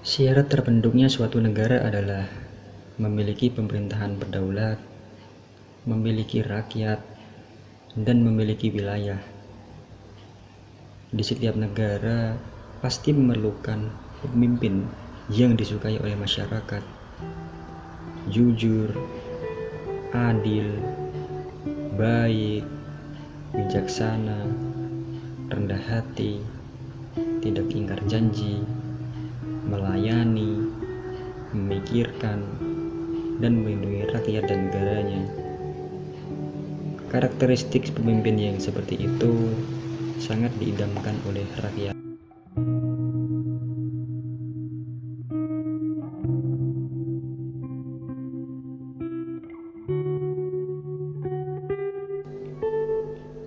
Syarat terbentuknya suatu negara adalah memiliki pemerintahan berdaulat, memiliki rakyat, dan memiliki wilayah. Di setiap negara pasti memerlukan pemimpin yang disukai oleh masyarakat, jujur, adil, baik, bijaksana, rendah hati, tidak ingkar janji, melayani, memikirkan, dan melindungi rakyat dan negaranya. Karakteristik pemimpin yang seperti itu sangat diidamkan oleh rakyat.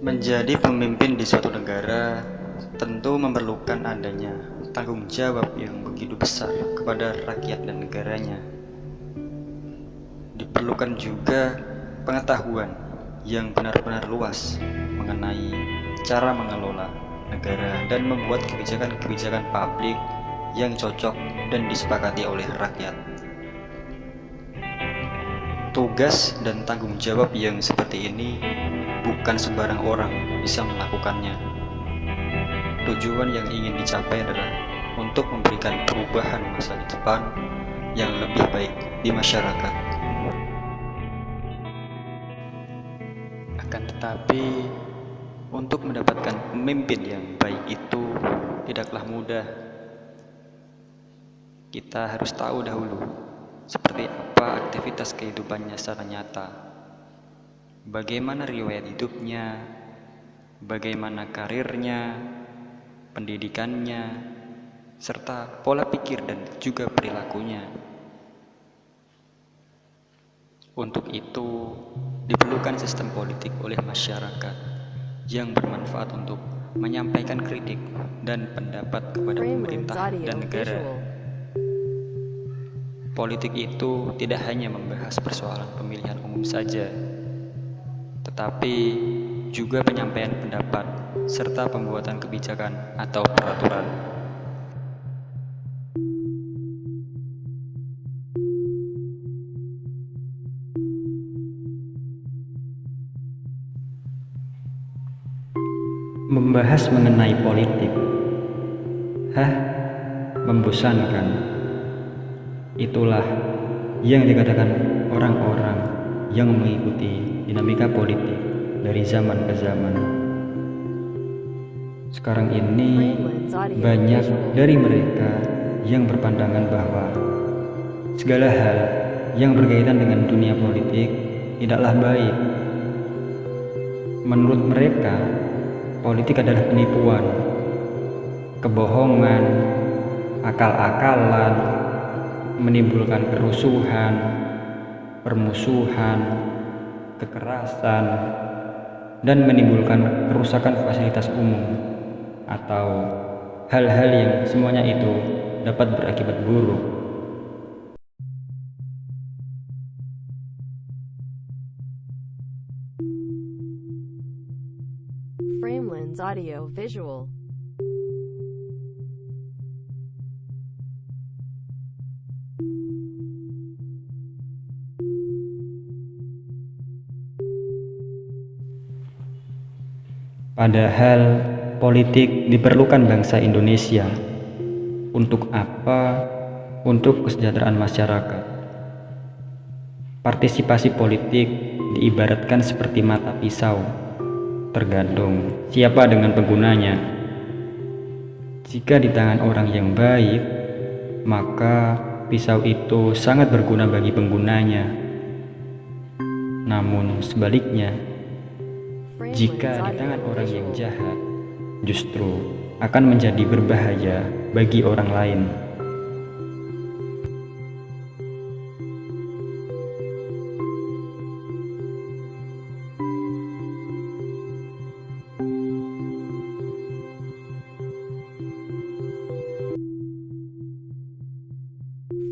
Menjadi pemimpin di suatu negara tentu memerlukan adanya tanggung jawab yang begitu besar kepada rakyat dan negaranya. Diperlukan juga pengetahuan yang benar-benar luas mengenai cara mengelola negara dan membuat kebijakan-kebijakan publik yang cocok dan disepakati oleh rakyat. Tugas dan tanggung jawab yang seperti ini bukan sembarang orang bisa melakukannya. Tujuan yang ingin dicapai adalah untuk memberikan perubahan masa depan yang lebih baik di masyarakat. Akan tetapi, untuk mendapatkan pemimpin yang baik itu tidaklah mudah. Kita harus tahu dahulu seperti apa aktivitas kehidupannya secara nyata, bagaimana riwayat hidupnya, bagaimana karirnya, pendidikannya, serta pola pikir dan juga perilakunya. Untuk itu, diperlukan sistem politik oleh masyarakat yang bermanfaat untuk menyampaikan kritik dan pendapat kepada pemerintah dan negara. Politik itu tidak hanya membahas persoalan pemilihan umum saja, tetapi juga penyampaian pendapat serta pembuatan kebijakan atau peraturan. Membahas mengenai politik, membosankan. Itulah yang dikatakan orang-orang yang mengikuti dinamika politik dari zaman ke zaman. Sekarang ini banyak dari mereka yang berpandangan bahwa segala hal yang berkaitan dengan dunia politik tidaklah baik. Menurut mereka, politik adalah penipuan, kebohongan, akal-akalan, menimbulkan kerusuhan, permusuhan, kekerasan, dan menimbulkan kerusakan fasilitas umum atau hal-hal yang semuanya itu dapat berakibat buruk. Framelins Audio Visual. Padahal politik diperlukan bangsa Indonesia. Untuk apa? Untuk kesejahteraan masyarakat. Partisipasi politik diibaratkan seperti mata pisau, tergantung siapa dengan penggunanya. Jika di tangan orang yang baik, maka pisau itu sangat berguna bagi penggunanya. Namun sebaliknya, jika di tangan orang yang jahat, justru akan menjadi berbahaya bagi orang lain.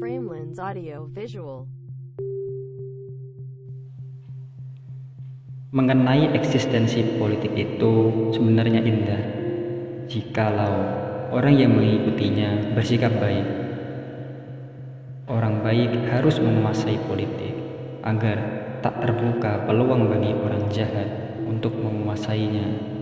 Framelins Audio Visual. Mengenai eksistensi politik itu sebenarnya indah jikalau orang yang mengikutinya bersikap baik. Orang baik harus menguasai politik agar tak terbuka peluang bagi orang jahat untuk menguasainya.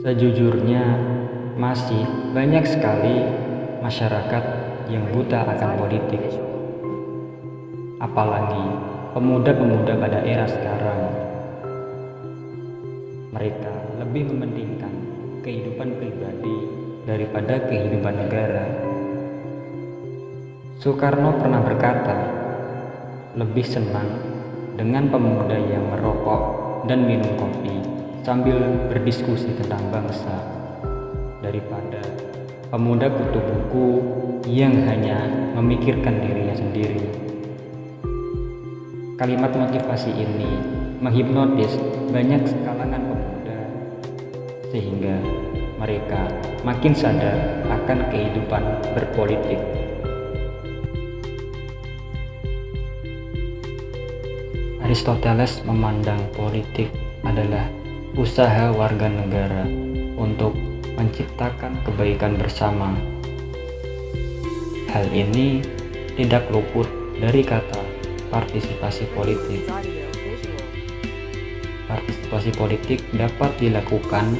Sejujurnya, masih banyak sekali masyarakat yang buta akan politik. Apalagi pemuda-pemuda pada era sekarang. Mereka lebih mementingkan kehidupan pribadi daripada kehidupan negara. Soekarno pernah berkata, lebih senang dengan pemuda yang merokok dan minum kopi sambil berdiskusi tentang bangsa daripada pemuda kutu buku yang hanya memikirkan dirinya sendiri. Kalimat motivasi ini menghipnotis banyak kalangan pemuda sehingga mereka makin sadar akan kehidupan berpolitik. Aristoteles memandang politik adalah usaha warga negara untuk menciptakan kebaikan bersama. Hal ini tidak luput dari kata partisipasi politik. Partisipasi politik dapat dilakukan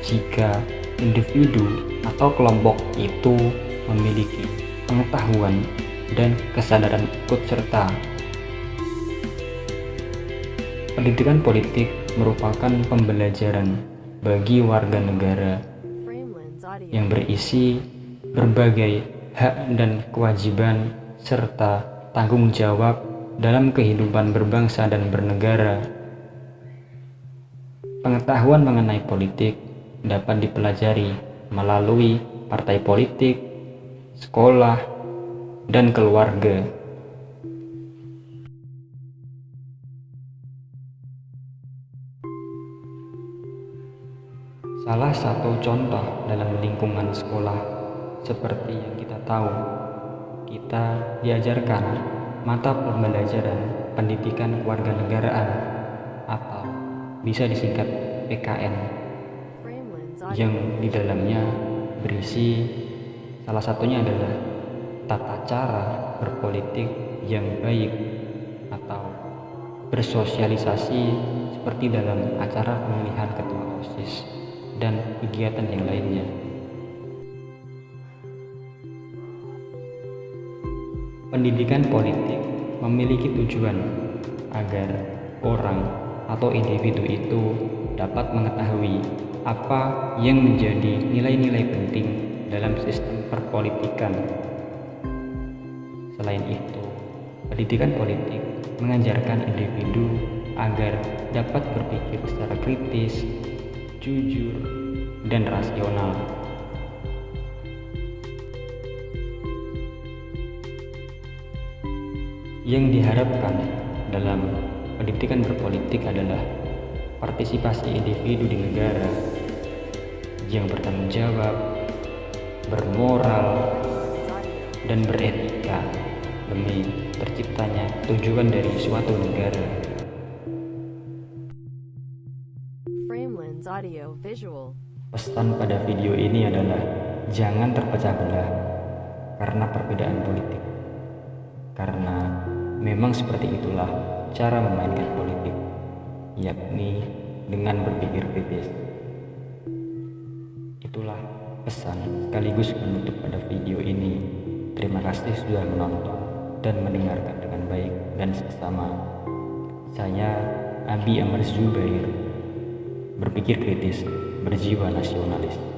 jika individu atau kelompok itu memiliki pengetahuan dan kesadaran ikut serta. Pendidikan politik merupakan pembelajaran bagi warga negara yang berisi berbagai hak dan kewajiban serta tanggung jawab dalam kehidupan berbangsa dan bernegara. Pengetahuan mengenai politik dapat dipelajari melalui partai politik, sekolah, dan keluarga. Salah satu contoh dalam lingkungan sekolah seperti yang kita tahu, kita diajarkan mata pembelajaran pendidikan kewarganegaraan atau bisa disingkat PKN, yang di dalamnya berisi salah satunya adalah tata cara berpolitik yang baik atau bersosialisasi seperti dalam acara pemilihan ketua OSIS dan kegiatan yang lainnya. Pendidikan politik memiliki tujuan agar orang atau individu itu dapat mengetahui apa yang menjadi nilai-nilai penting dalam sistem perpolitikan. Selain itu, pendidikan politik mengajarkan individu agar dapat berpikir secara kritis, jujur, dan rasional. Yang diharapkan dalam pendidikan berpolitik adalah partisipasi individu di negara yang bertanggung jawab, bermoral, dan beretika demi terciptanya tujuan dari suatu negara. Audio Visual. Pesan pada video ini adalah jangan terpecah belah karena perbedaan politik. Karena memang seperti itulah cara memainkan politik, yakni dengan berpikir kritis. Itulah pesan sekaligus penutup pada video ini. Terima kasih sudah menonton dan mendengarkan dengan baik dan seksama. Saya Abi Amr Zubair, berpikir kritis, berjiwa nasionalis.